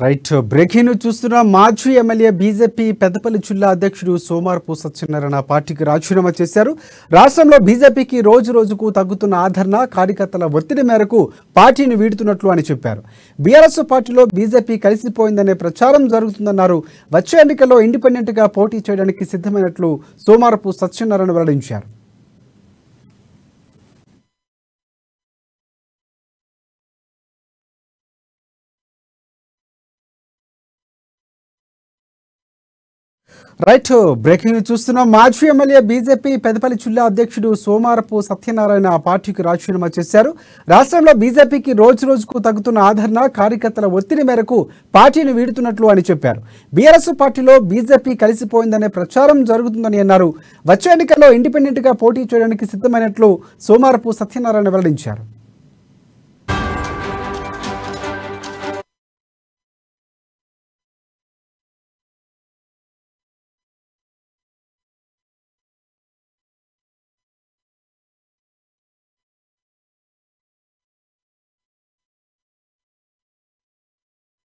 Right breaking చూస్తున్న మాజీ MLA BJP Peddapalli జిల్లా అధ్యక్షుడు సోమారపు సత్యనారాయణ పార్టీకి రాజీనామా చేశారు. రాష్ట్రంలో బీజేపీకి రోజు రోజుకు తగ్గుతున్న ఆదరణ, కార్యకర్తల ఒత్తిడి మేరకు పార్టీని వీడుతున్నట్లు అని చెప్పారు. బీఆర్ఎస్ పార్టీలో బీజేపీ కలిసిపోయిందనే ప్రచారం జరుగుతుందన్నారు. వచ్చే ఎన్నికల్లో ఇండిపెండెంట్ గా పోటీ చేయడానికి సిద్ధమైనట్లు సోమారపు సత్యనారాయణ వెల్లడించారు. రైట్ బ్రేకింగ్ చూస్తున్న మాజీ ఎమ్మెల్యే బీజేపీ పెద్దపల్లి జిల్లా అధ్యక్షుడు సోమారపు సత్యనారాయణ పార్టీకి రాజీనామా చేశారు. రాష్ట్రంలో బీజేపీకి రోజు రోజుకు తగ్గుతున్న ఆదరణ, కార్యకర్తల ఒత్తిడి మేరకు పార్టీని వీడుతున్నట్లు అని చెప్పారు. బీఆర్ఎస్ పార్టీలో బీజేపీ కలిసిపోయిందనే ప్రచారం జరుగుతుందని అన్నారు. వచ్చే ఎన్నికల్లో ఇండిపెండెంట్ గా పోటీ చేయడానికి సిద్ధమైనట్లు సోమారపు సత్యనారాయణ వెల్లడించారు.